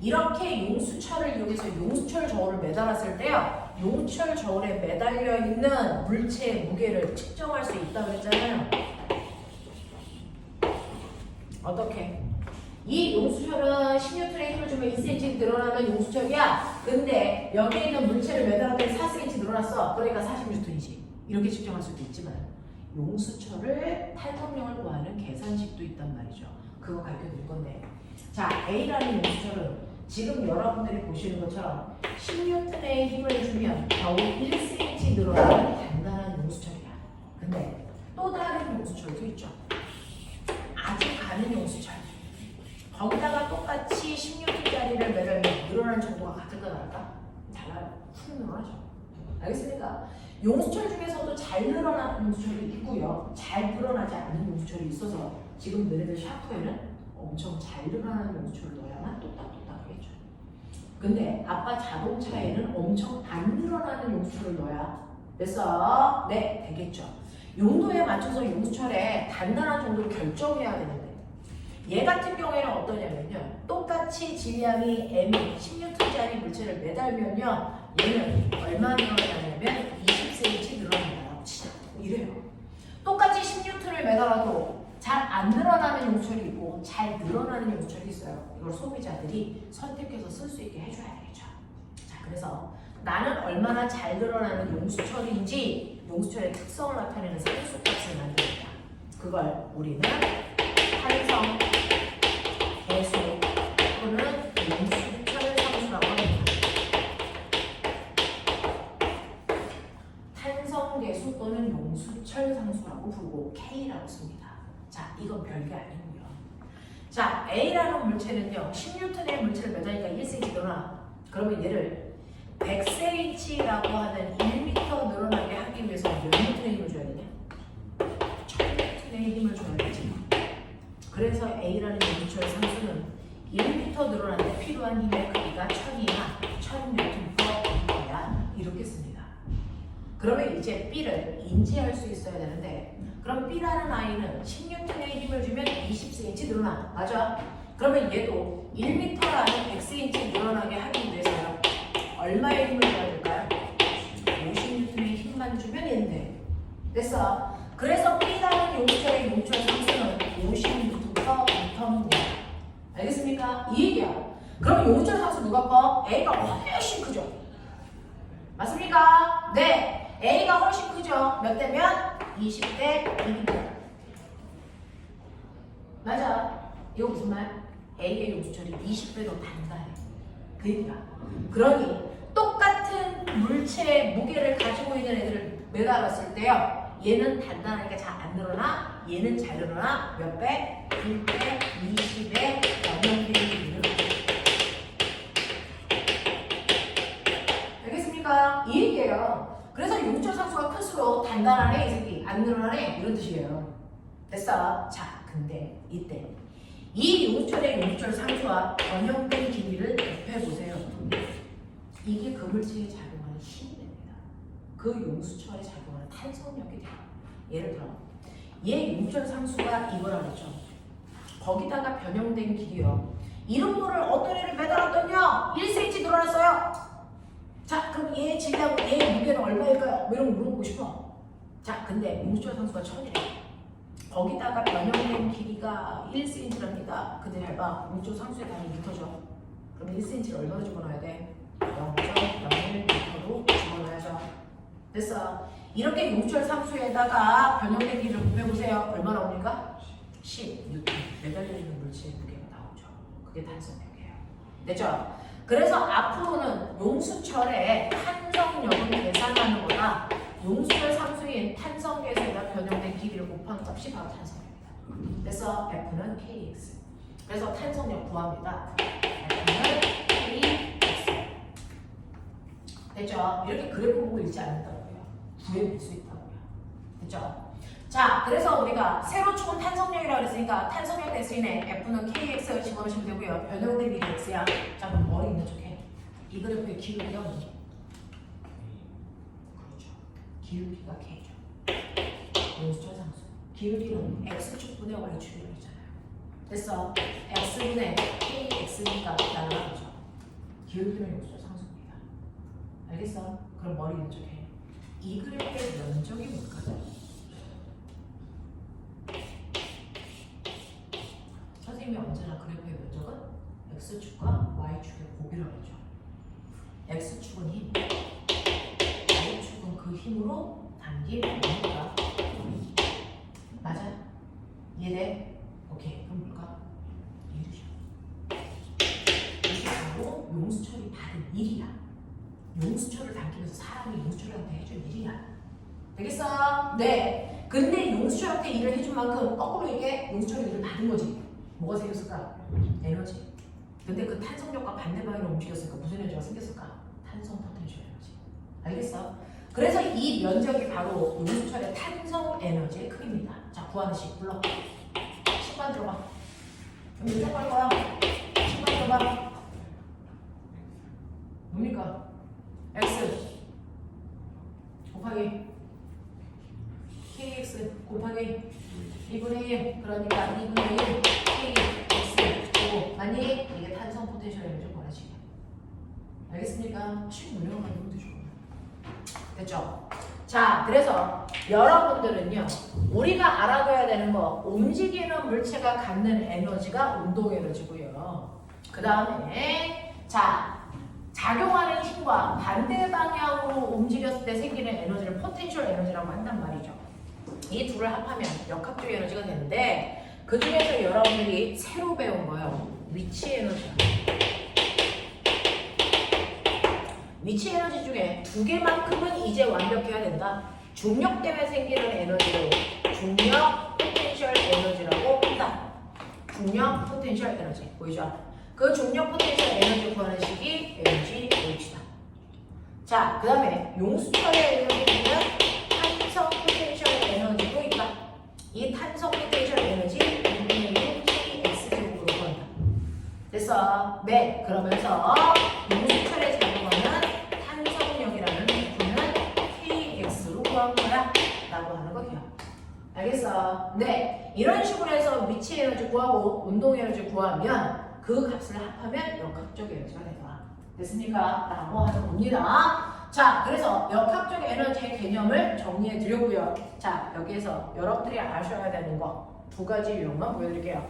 이렇게 용수철을 이용해서 용수철 저울을 매달았을 때요, 용수철 저울에 매달려 있는 물체의 무게를 측정할 수 있다고 했잖아요. 어떻게? 이 용수철은 10N의 힘을 주면 2cm 늘어나는 용수철이야. 근데 여기에 있는 물체를 매달았더니 4cm 늘어났어. 그러니까 40N이지. 이렇게 측정할 수도 있지만 용수철을 탄성력을 구하는 계산식도 있단 말이죠. 그거 가르쳐드릴 건데, 자, A라는 용수철은 지금 여러분들이 보시는 것처럼 10N의 힘을 주면 겨우 1cm 늘어나는 단단한 용수철이야. 근데 또 다른 용수철도 있죠. 아주 가는 용수철. 거기다가 똑같이 16T짜리를 매달면 늘어나는 정도가 같을까 다를까? 달라요. 훅 늘어나죠. 알겠습니까? 용수철 중에서도 잘 늘어나는 용수철이 있고요, 잘 늘어나지 않는 용수철이 있어서 지금 너네들 샤프에는 엄청 잘 늘어나는 용수철을 넣어야만 똑딱똑딱하겠죠. 근데 아빠 자동차에는 엄청 안 늘어나는 용수철을 넣어야 됐어? 네, 되겠죠. 용도에 맞춰서 용수철의 단단한 정도를 결정해야 되는데, 얘 같은 경우에는 어떠냐면요, 똑같이 질량이 M이 16T짜리 물체를 매달면요, 얘는 얼마 늘어나냐면 20cm 늘어난다고 치자. 이래요. 똑같이 10N을 매달아도 잘 안 늘어나는 용수철이 있고 잘 늘어나는 용수철이 있어요. 이걸 소비자들이 선택해서 쓸 수 있게 해줘야 되겠죠. 자, 그래서 나는 얼마나 잘 늘어나는 용수철인지 용수철의 특성을 나타내는 상수값을 만듭니다. 그걸 우리는 탄성, 계수 또는 용수철 상수라고 합니다. 탄성 계수 또는 용수철 상수라고 부르고 K라고 씁니다. 자, 이건 별게 아니고요. 자, A라는 물체는요, 10N의 물체를 매달리니까 1cm 늘어나. 그러면 얘를 100cm라고 하는 1m 늘어나게 하기 위해서 몇 N의 힘을 줘야 되냐? 1000N의 힘을 줘야 되지. 그래서 A라는 용수철 상수는 1m 늘어나는데 필요한 힘의 크기가 1000이나 1000Nm/M야. 이렇게 씁니다. 그러면 이제 B를 인지할 수 있어야 되는데, 그럼 B라는 아이는 10N의 힘을 주면 20cm 늘어나. 맞아? 그러면 얘도 1m라는 100cm 늘어나게 하기 위해서요, 얼마의 힘을 줘야 될까요? 50N의 힘만 주면 되는데. 됐어? 그래서 B라는 용수철의 용수철 상수는 50N/M야. 알겠습니까? 이 얘기야. 그럼 용수철 상수 누가 커? A가 훨씬 크죠? 맞습니까? 네. A가 훨씬 크죠? 몇 대면? 20대 1입니다. 맞아. 이거 무슨 말? A의 용수철이 20배 더 단단해. 그 얘기야. 그러니 똑같은 물체의 무게를 가지고 있는 애들을 매달았을 때요, 얘는 단단하니까 잘 안 늘어나, 얘는 잘 늘어나. 몇 배? 1배, 20배, 0.1배 늘어나. 알겠습니까? 이 얘기예요. 그래서 용수철 상수가 클수록 단단하네, 이 새끼. 안 늘어나네, 이런 뜻이에요. 됐어? 자, 근데 이때 이 용수철의 용수철 상수와 변형된 길이를 곱해보세요. 이게 그 물체에 작용하는 힘이 됩니다. 그 용수철에 작용하는 탄성력이 돼요. 예를 들어 얘 용수철 상수가 이거라고 했죠. 거기다가 변형된 길이요, 이름모를 어떤 애를 매달았더니요 1cm 늘어났어요. 자, 그럼 얘 질량, 얘 무게는 얼마일까요? 뭐 이런 거 물어보고 싶어. 자, 근데 용수철 상수가 1000이래. 거기다가 변형된 길이가 1cm랍니다. 근데 해봐, 용수철 상수의 단위 미터죠. 그럼 1cm를 얼마나 집어넣어야 돼? 0.01m로 집어넣어야죠. 됐어. 이렇게 용수철 상수에다가 변형된 길이를 곱해보세요. 얼마 나옵니까? 10N. 매달려 있는 물체의 무게가 나오죠. 그게 탄성력이에요. 됐죠? 그래서 앞으로는 용수철의 탄성력을 계산하는 거나 용수철 상수인 탄성계수에다 변형된 길이를 곱한 값이 바로 탄성력입니다. 그래서 F는 KX. 그래서 탄성력 구합니다. F는 KX. 됐죠? 이렇게 그래프 보고 읽지 않는다고요. 구해볼 수 있다고요. 됐죠? 자, 그래서 우리가 세로 축은 탄성력이라고 그랬으니까 탄성력 대신에 F는 KX를 집어넣으시면 되고요. 변형된 길이 X야. 자, 그럼 머리 있는 척해. 이 그래프의 기울기가 뭐죠? 그렇죠. 기울기가 K죠. 용수철 상수. 기울기는 X축분의 Y축이라고 했잖아요. 됐어. X분의 KX니까 날아가죠. 기울기는 용수철 상수입니다. 알겠어? 그럼 머리 있는 척해. 이 그래프의 면적이 뭘까요? 선생님이 언제나 그래프의 면적은 X축과 Y축의 곱이라고 하죠. X축은 힘, Y축은 그 힘으로 단기의 변화니까. 맞아? 이해돼? 오케이. 그럼 뭘까? 이루죠. 이게 바로 용수철이 받은 일이야. 용수철을 당기면서 사람이 용수철한테 해준 일이야. 되겠어? 네. 근데 용수철한테 일을 해준 만큼 거꾸로 이게 용수철이 일을 받은 거지. 뭐가 생겼을까? 에너지. 근데 그 탄성력과 반대 방향으로 움직였으니까 무슨 에너지가 생겼을까? 탄성 포텐셜 에너지. 알겠어? 그래서 이 면적이 바로 용수철의 탄성 에너지의 크기입니다. 자, 구하는 식 불러. 10번 들어봐. 그럼 몇번 할 거야? 10번 들어봐. 뭡니까? X 곱하기 KX 곱하기 2분의 1. 그러니까 2분의 1 KX 맞니? 이게 탄성 포텐셜 에너지 구하시게. 알겠습니까? 식 문제만 만들면 되죠. 됐죠? 자, 그래서 여러분들은요, 우리가 알아둬야 되는 거, 움직이는 물체가 갖는 에너지가 운동 에너지고요. 그 다음에 자, 작용하는 힘과 반대 방향으로 움직였을 때 생기는 에너지를 포텐셜 에너지라고 한단 말이죠. 이 둘을 합하면 역학적 에너지가 되는데, 그 중에서 여러분들이 새로 배운 거요, 위치 에너지. 위치 에너지 중에 두 개만큼은 이제 완벽해야 된다. 중력 때문에 생기는 에너지를 중력 포텐셜 에너지라고 한다. 중력 포텐셜 에너지 보이죠? 그 중력 포텐셜 에너지 구하는 식이 에너지 H다. 자, 그 다음에 용수철의 에너지는 탄성 포텐셜 에너지도 있다. 이 탄성 포텐셜 에너지 2분의 1 KX제곱으로 구한다. 됐어? 네, 그러면서 용수철에 작용하는 탄성력이라는 부분은 KX로 구한 거야 라고 하는 거 기억. 알겠어? 네, 이런 식으로 해서 위치 에너지 구하고 운동 에너지 구하면 그 값을 합하면 역학적 에너지가 되더라. 됐습니까? 라고 하는 겁니다. 자, 그래서 역학적 에너지의 개념을 정리해 드렸고요. 자, 여기에서 여러분들이 아셔야 되는 거 두 가지 유형만 보여드릴게요.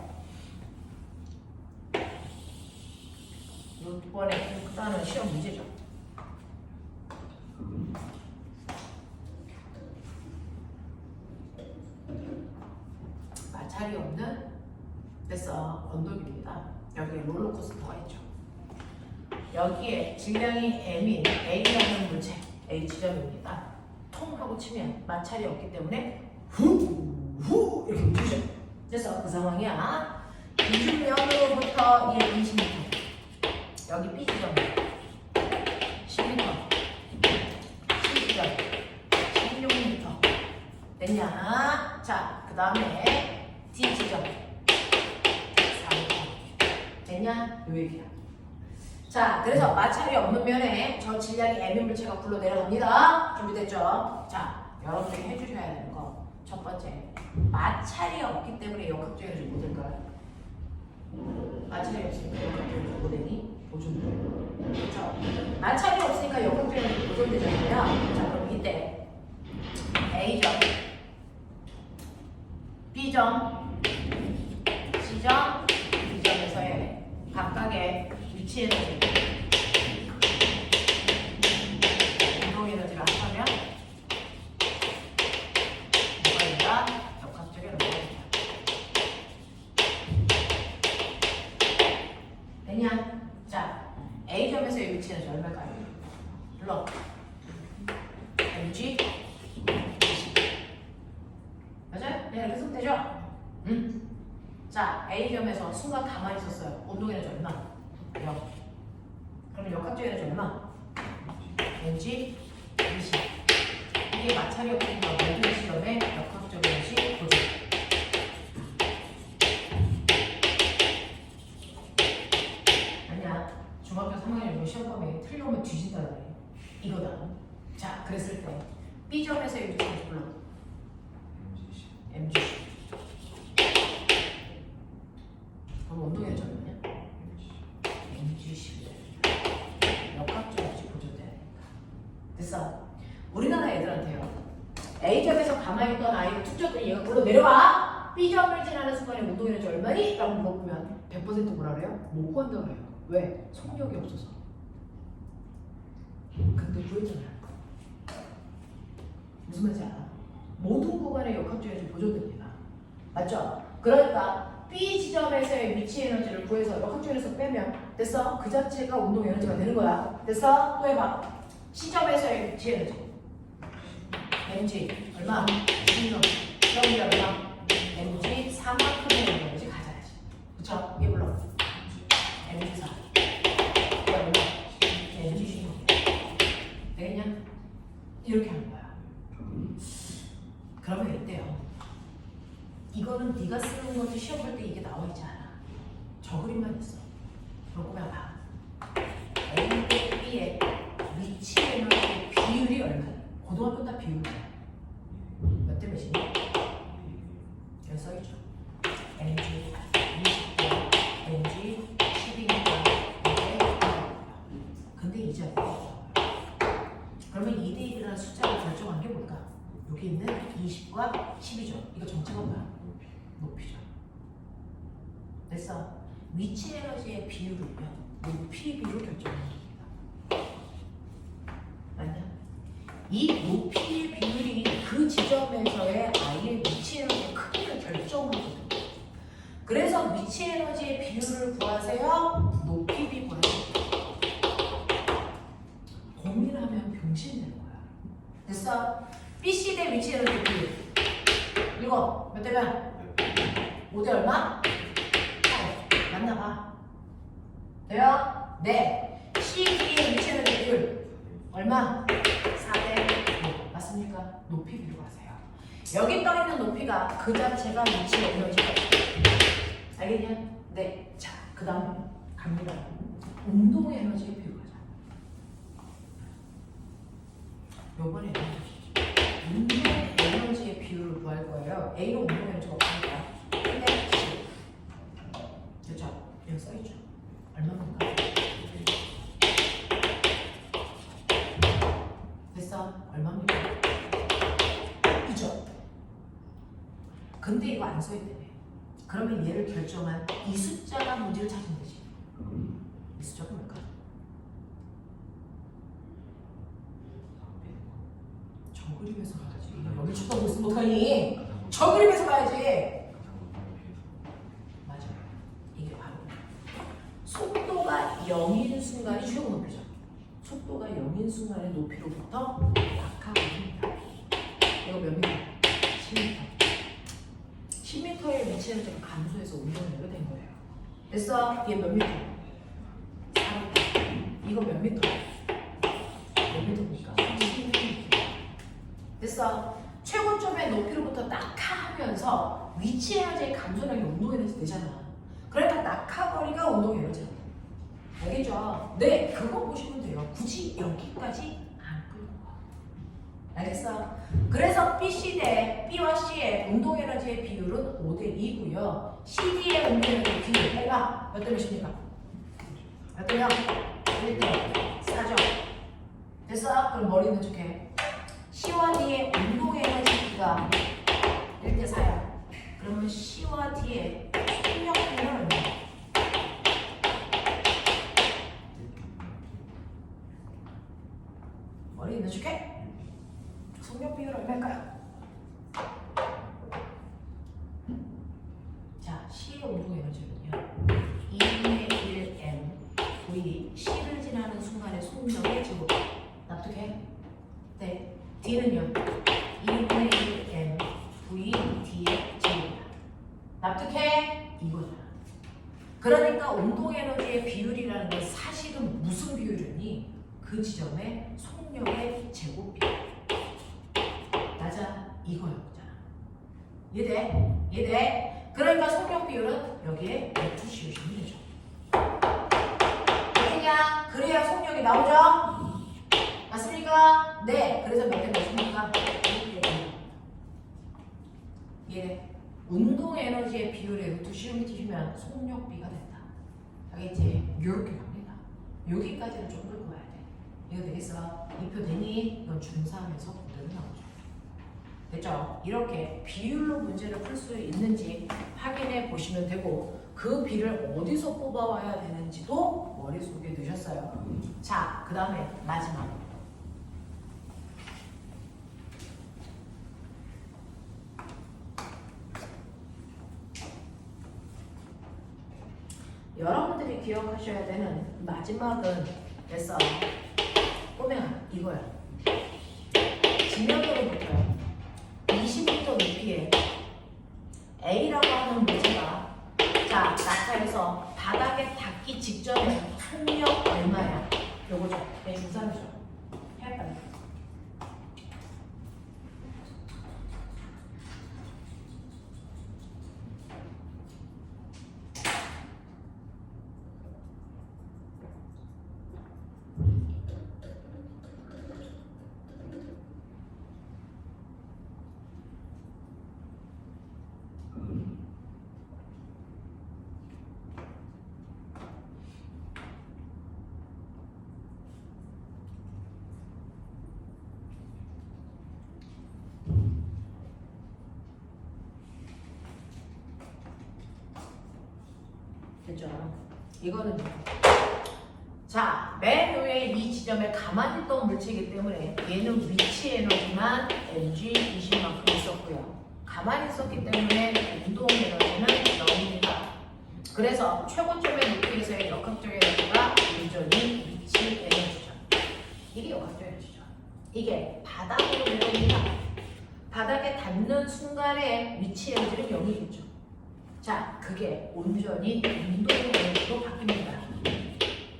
이번에 일단은 시험 문제죠. 마찰이 없는 됐어 언덕입니다. 여기에 롤러코스터가 있죠. 여기에 질량이 M인 A라는 물체 A 지점입니다. 통 하고 치면 마찰이 없기 때문에 후 이렇게 움직이죠. 그래서 그 상황이야. 기준면으로부터 20m 여기 B 지점 10m 12점 16m 됐냐? 자, 그 다음에 D 지점 4m 됐냐? 요 얘기야. 자, 그래서 마찰이 없는 면에 저 질량이 M인 물체가 굴러 내려갑니다. 준비됐죠? 자, 여러분들이 해주셔야 되는 거 첫 번째, 마찰이 없기 때문에 역학적 에너지 못 될까요? 마찰이 없으니까 역학적 에너지 못 되니? 보존돼요. 그렇죠? 마찰이 없으니까 역학적 에너지 보존되잖아요. 자, 그럼 이때 A점, B점, C점, D점에서의 각각의 위치 에너지, 운동 에너지를 합하면 뭐가 된다? 역학적 에너지가 된다. 됐냐? 자, A점에서의 위치 에너지 얼마일까요? 불러. mg 맞아요? 네, 이렇게 쓰면 되죠? 자, A점에서 20 순간 가만히 있었어요. 운동 에너지 얼마? 0. 그러면 역학적 에너지 얼마? mg 20. 이게 마찰이 없는 모든 시험의 역학적 에너지 보조. 아니야. 중학교 3학년 시험 범위 틀려오면 뒤진다는 거예요. 이거다. 자, 그랬을 때 B점에서의 위치를 불러. mg. 그럼 운동 에너지 얼마냐? mg 10. 역학적 에너지 보존돼야 되니까. 됐어. 우리나라 애들한테요. A점에서 가만히 있던 아이를 툭 쳤더니 얘가 굴러 내려와. B점을 지나는 순간에 운동 에너지 얼마니? 라고 물어보면 100% 뭐라 그래요? 못 구한다고 해요. 왜? 속력이 없어서. 근데 구했잖아요. 무슨 말인지 알아? 모든 구간의 역학적 에너지 보존됩니다. 맞죠? 그러니까 B 지점에서의 위치 에너지를 구해서 역학적 에너지에서 빼면 됐어? 그 자체가 운동 에너지가 되는 거야. 됐어? 또 해봐. C점에서의 위치 에너지 mg 얼마? 16. 여기 얼마? mg 4만큼의 에너지 가져야지. 그쵸? 이게 물론 mg 4. 이게 얼마? mg 16. 되겠냐? 이렇게 하는 거야. 그러면 이때요. 이거는 네가 쓰는 것도 시험 볼 때 이게 나와 있지 않아. 저 그림만 있어. 그럼 그냥 봐. A 대 B의 위치 에너지 비율이 얼마야? 고등학교 다 비율이야. 몇 대 몇이니? 여기 써있죠. mg 20대 mg 12니까 근데 이제 그러면 2대 1이라는 숫자를 결정한 게 뭘까? 여기 있는 20과 10이죠. 이거 정체가 뭐야? 높이죠. 됐어. 위치 에너지의 비율을요. 높이 비율로 결정합니다. 맞냐? 이 높이의 비율이 그 지점에서의 아이의 위치 에너지의 크기를 결정하거든요. 그래서 위치 에너지의 비율을 구하세요. 높이 비 구하세요. 고민하면 병신되는 거야. 됐어? BC 대 위치 에너지 비율. 이거 몇 대면? 5대 얼마? 8. 맞나봐. 돼요? 네. CD의 위치 에너지 비율 얼마? 4대 5. 맞습니까? 높이 비교하세요. 여기 떠있는 높이가 그 자체가 위치 에너지가. 알겠냐? 네. 자, 그 다음에 갑니다. 운동 에너지의 비교하자. 요번에 운동 에너지의 비율을 구할 거예요. A는 운동 에너지가 없으니까. 근데 그죠? 여기 써있죠. 얼마만가? 됐어? 얼마입니까? 그죠? 근데 이거 안 써있대네. 그러면 얘를 결정한 이 숫자가 문제를 찾으면 되지. 이 숫자가 뭘까? 저 그림에서 가야지. 여기 쳐다보고 있으면 어떡하니? 저 그림에서 가야지. 맞아. 이게 바로 속도가 0인 순간이 최고 높이죠. 속도가 0인 순간의 높이로부터 약하거든요. 이거 몇 미터? 10m. 10m의 위치는 제가 감소해서 운동을 된 거예요. 됐어? 이게 몇 미터? 4m. 이거 몇 미터? 몇 미터입니까? 10m. 됐어? 최고점의 높이로부터 낙하하면서 위치 에너지의 감소량이 운동 에너지 되잖아. 그러니까 낙하거리가 운동 에너지야. 알겠죠? 네, 그거 보시면 돼요. 굳이 여기까지 안 끌고 와. 알겠어? 그래서 BC 대 B와 C의 운동 에너지의 비율은 5대 2고요. CD의 운동 에너지 비율 해봐. 몇 대 몇입니까? 몇 대면? 1대 4죠. 됐어? 그럼 머리 있는 척해. C와 D의 운동 에너지가 1대 4야. 그러면 C와 D의 속력 비율은 얼마야? 머리 있는 척해. 속력 비율 얼마일까요? 자, C의 운동 에너지는요. 2분의 1m V C를 지나는 순간의 속력의 제곱. 납득해? 네. D는요. 2분의 1m V D의 제곱이야. 납득해? 이거잖아. 그러니까 운동 에너지의 비율이라는 게 사실은 무슨 비율이니? 그 지점의 속력의 제곱 비율. 맞아, 이거였잖아. 이해돼? 이해돼? 그러니까 속력 비율은 여기에 F 씌우시면 되죠. 그냥 그래야 속력이 나오죠? 맞습니까? 네. 그래서 몇 대 몇입니까? 이해돼? 운동 에너지의 비율에 루트 시험이 튀시면 속력비가 된다. 알겠지? 이렇게 갑니다. 여기까지는 좀 끌고 가야 돼. 이거 되겠어? 이표 되니? 이건 중3에서 그대로 나오죠. 됐죠? 이렇게 비율로 문제를 풀 수 있는지 확인해 보시면 되고 그 비를 어디서 뽑아와야 되는지도 머릿속에 넣으셨어요. 자, 그 다음에 마지막. 여러분들이 기억하셔야 되는 마지막은 됐어. 꼬맹아, 이거야. 지면으로부터요. 20m 높이에 A라고 하는 물체가 자, 낙하해서 바닥에 닿기 직전에 속력 얼마야? 요거죠. 내 중3이죠. 해 빨리. 됐죠? 이거는 자, 맨 위에 이 지점에 가만히 있던 물체이기 때문에 얘는 위치 에너지만 mg 20만큼 있었고요. 가만히 있었기 때문에 운동 에너지는 0입니다. 그래서 최고점의 높이에서의 역학적 에너지가 여전히 위치 에너지죠. 이게 역학적 에너지죠. 이게 바닥으로 내려옵니다. 바닥에 닿는 순간에 위치 에너지는 0이겠죠. 자, 그게 온전히 운동 에너지로 바뀝니다.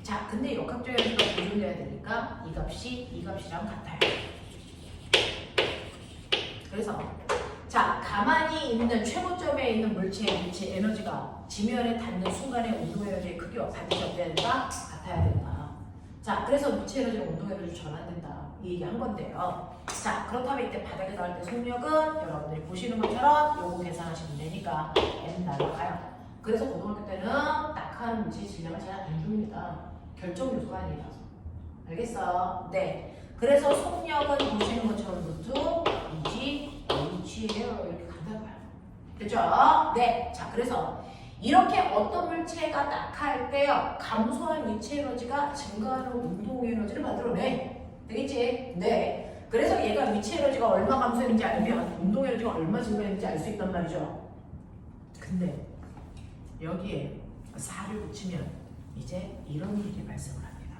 자, 근데 역학적 에너지가 보존돼야 되니까 이 값이 이 값이랑 같아요. 그래서 자, 가만히 있는 최고점에 있는 물체의 위치 에너지가 지면에 닿는 순간에 운동 에너지의 크기와 반드시 어때야 된다? 같아야 된다. 자, 그래서 위치 에너지랑 운동 에너지 전환된다. 이 얘기 한 건데요. 자, 그렇다면 이때 바닥에 닿을 때 속력은 여러분들이 보시는 것처럼 요거 계산하시면 되니까 M 날라가요. 그래서 고등학교 때는 낙하하는 물체의 질량을 잘 안 줍니다. 결정 요소가 아니라서. 알겠어? 네. 그래서 속력은 보시는 것처럼 루트 2G H예요. 이렇게 간다고요. 됐죠? 네. 자, 그래서 이렇게 어떤 물체가 낙하할 때요, 감소한 위치 에너지가 증가하는 운동 에너지를 만들어내. 되겠지? 네. 그래서 얘가 위치 에너지가 얼마 감소했는지 알면 운동 에너지가 얼마 증가했는지 알 수 있단 말이죠. 근데 여기에 4를 붙이면 이제 이런 일이 발생을 합니다.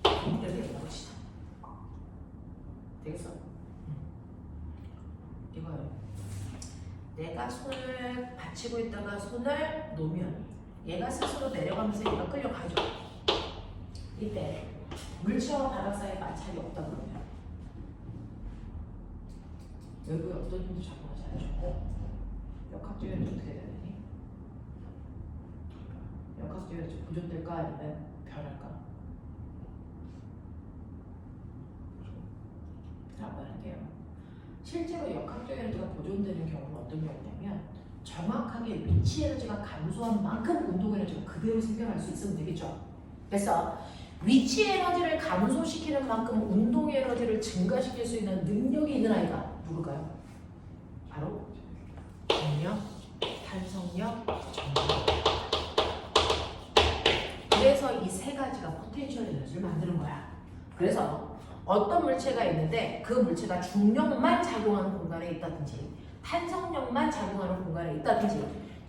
여기에 넣읍시다. 되겠어? 이거요. 내가 손을 받치고 있다가 손을 놓으면 얘가 스스로 내려가면서 얘가 끌려가죠. 이때 물체와 바닥 사이에 마찰이 없다 그러면 여기 어떤 힘도 작용하지 않죠. 역학적 에너지 어떻게 되느니? 역학적 에너지 보존될까 아니면 변할까? 라고 하는데요. 실제로 역학적 에너지가 보존되는 경우는 어떤 경우냐면 정확하게 위치 에너지가 감소한 만큼 운동 에너지가 그대로 생겨날 수 있으면 되겠죠. 그래서 위치 에너지를 감소시키는 만큼 운동 에너지를 증가시킬 수 있는 능력이 있는 아이가 누굴까요? 바로 정력, 탄성력, 정력. 그래서 이 세 가지가 포텐셜 에너지를 만드는 거야. 그래서 어떤 물체가 있는데 그 물체가 중력만 작용하는 공간에 있다든지 탄성력만 작용하는 공간에 있다든지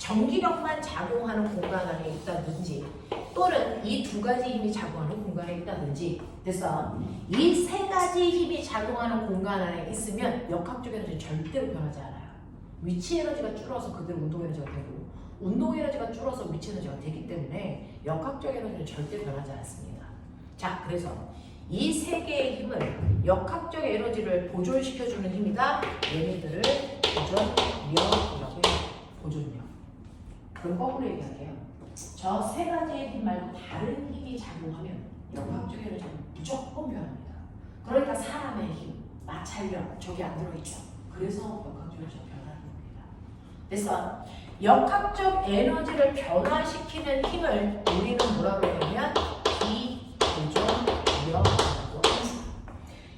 전기력만 작용하는 공간 안에 있다든지 또는 이 두 가지 힘이 작용하는 공간에 있다든지 됐어. 이 세 가지 힘이 작용하는 공간 안에 있으면 역학적 에너지는 절대로 변하지 않아요. 위치 에너지가 줄어서 그대로 운동 에너지가 되고 운동 에너지가 줄어서 위치 에너지가 되기 때문에 역학적 에너지는 절대 변하지 않습니다. 자, 그래서 이 세 개의 힘을 역학적 에너지를 보존시켜주는 힘이다. 얘네들을 보존력이라고 해요. 보존력. 그럼 거꾸로 얘기할게요. 저 세 가지의 힘 말고 다른 힘이 작용하면 역학적 에너지는 무조건 변합니다. 그러니까 사람의 힘, 마찰력 저기 안 들어있죠. 그래서 역학적 에너지가 변하는 겁니다. 그래서 역학적 에너지를 변화시키는 힘을 우리는 뭐라고 하냐면 비보존력이라고 합니다.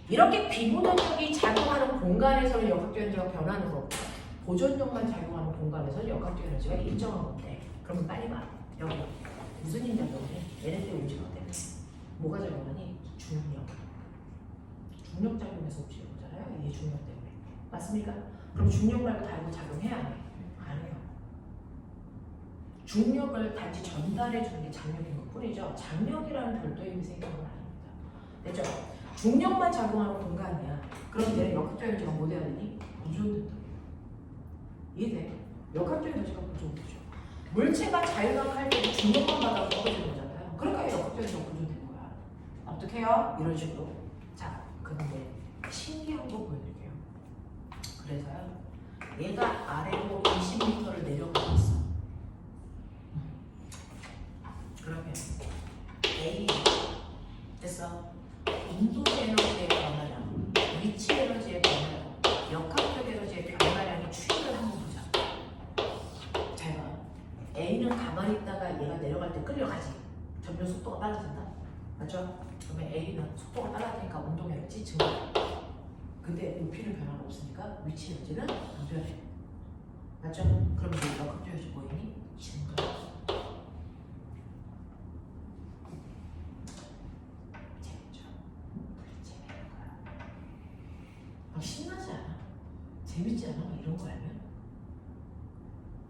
이렇게 비보존력이 작용하는 공간에서는 역학적 에너지가 변하는 거고 보존력만 작용하는 공간에서는 역학적 에너지가 일정한 건데 그러면 빨리 봐. 여기 무슨 힘 작용해? 얘네들이 움직여 때문에 뭐가 작용하니? 중력. 중력 작용해서 움직이는 거잖아요. 이게 중력 때문에. 맞습니까? 그럼 중력 말고 다른 거 작용해야 안 해? 안 해요. 중력을 단지 전달해 주는 게 장력인 것 뿐이죠. 장력이라는 별도의 힘이 생기는 건 아닙니다. 됐죠? 중력만 작용하는 공간이야. 그럼 얘는 역학적 에너지가 뭐 돼야 되니? 보존된다고. 이해돼? 역학적 에너지가 보존되죠. 물체가 자유낙할 때 중력만 받아서 떨어지는 거잖아요. 그러니까 역학적 에너지가 보존된 거야. 어떡해요? 이런 식으로. 자, 근데 신기한 거 보여드릴게요. 그래서요. 얘가 아래로 20m를 내려가고 있어. 그러면 A 됐어. 인도 에너지의 변화량, 위치 에너지의 변화량, 역학적 에너지의 변화량이 추이를 한번 보자. 잘 봐. A는 가만히 있다가 얘가 내려갈 때 끌려가지. 점점 속도가 빨라진다. 맞죠? 그러면 A는 속도가 빨라지니까 운동 에너지 증가. 근데 높이는 변화가 없으니까 위치 에너지는 안 변해. 맞죠? 그러면 여기가 역학적 에너지 보이니? 증가. 신나지 않아? 재밌지 않아? 막 이런 거 알면?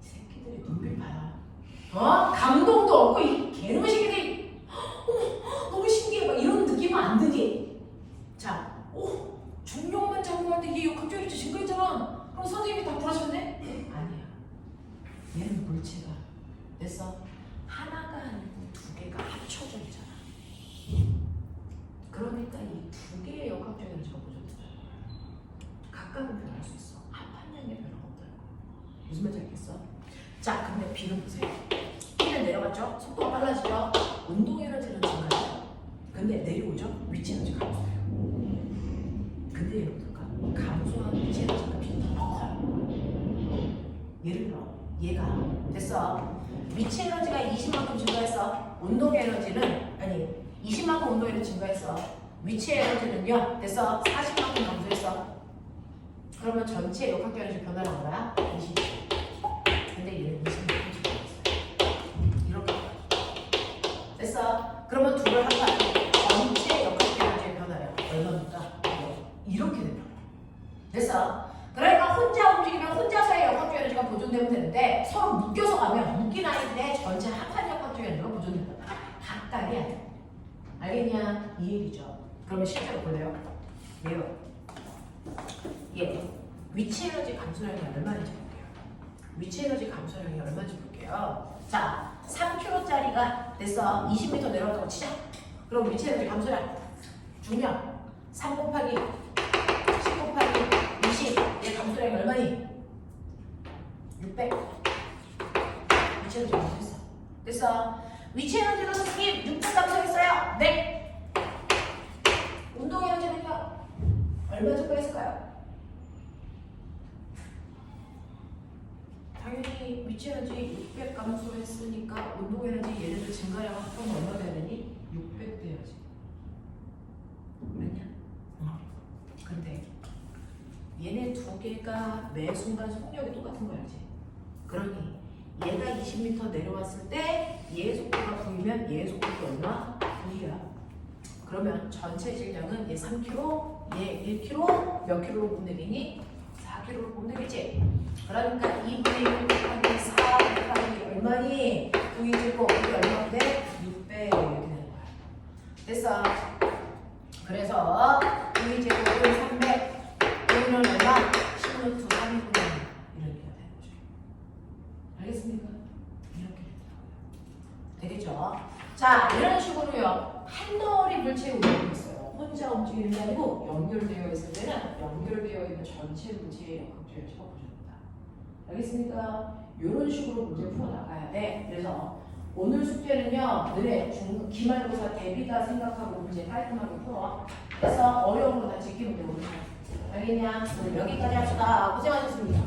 이 새끼들이 눈빛 봐라. 감동도 없고 이 개놈의 새끼들이 너무 신기해 막 이런 느낌은 안 들게. 자, 중력만 작용하는데 이게 역학적 에너지 증가했잖아. 그럼 선생님이 다 불하셨네? 아니야. 얘는 물체가 됐어? 하나가 아니고 두 개가 합쳐져 있잖아. 그러니까 이 두 개의 역학적 에너지가 각각은 변할 수 있어. 합한다는 게 변화가 없다는 거. 무슨 말인지 알겠어? 자, 근데 B는 보세요. B는 내려갔죠? 속도가 빨라지죠? 운동 에너지는 증가해요. 근데 내려오죠? 위치 에너지 감소해요. 근데 얘는 어떨까? 감소한 위치 에너지가 B는 높아요. 예를 들어 얘가 됐어. 위치 에너지가 20만큼 증가했어. 운동 에너지는 아니 20만큼 운동 에너지 증가했어. 위치 에너지는요 됐어. 40만큼 감소했어. 그러면 전체 역학적 에너지 변화는 뭐야? 20. 근데 얘는 20만큼 증가했어요. 이렇게 됐어. 그러면 둘을 합하면 전체 역학적 에너지의 변화량 얼마입니까? 이렇게 된다. 됐어. 그러니까 혼자 움직이면 혼자서의 역학적 에너지가 보존되면 되는데 서로 묶여서 가면 묶인 아이인데 전체 합한 역학적 에너지가 보존된다. 각각이 아니야. 알겠냐? 이 얘기죠. 그러면 실제로 볼래요? 예요. 예. 위치 에너지 감소량이 얼마인지 볼게요. 위치 에너지 감소량이 얼마인지 볼게요. 자, 3kg짜리가 됐어. 20m 내려갔다고 치자. 그럼 위치 에너지 감소량 중량 3 곱하기 10 곱하기 20. 얘 감소량이 얼마니? 600. 위치 에너지 감소했어. 됐어. 위치 에너지는 선생님 600 감소했어요. 네. 운동 에너지는요? 얼마 증가했을까요? 당연히 위치 에너지 600 감소했으니까 운동 에너지 얘네들 증가량 합하면 얼마 돼야 되니? 600 돼야지. 맞냐? 근데 얘네 두 개가 매 순간 속력이 똑같은 거 알지? 그러니 얘가 20m 내려왔을 때 얘의 속도가 9이면 얘의 속도가 얼마? 9이야. 그러면 전체 질량은 얘 3kg, 얘 1kg, 몇 킬로로 분되기니? 4 4kg로 보면 되겠지? 그러니까 2분의 1 곱하기 4 곱하기 얼마니? V제곱 이게 얼마 돼? 600 이렇게 되는 거야. 됐어. 그래서 V제곱은 300, V는 얼마? 16루트 3이구나. 이렇게 되는 거죠. 알겠습니까? 이렇게 되더라고요. 되겠죠? 자, 이런 식으로요. 한 덩어리 물체에 움직이겠어요. 혼자 움직이는 게 아니고 연결되어 있을 때는 연결되어 있는 전체 물체의 역학적인 식을 보여줍니다. 알겠습니까? 이런 식으로 문제 풀어나가야 돼. 그래서 오늘 숙제는요. 너네 기말고사 대비다 생각하고 문제 깔끔하게 풀어. 그래서 어려운 거 다 지키면 돼. 오늘. 알겠냐? 오늘 여기까지 합시다. 고생하셨습니다.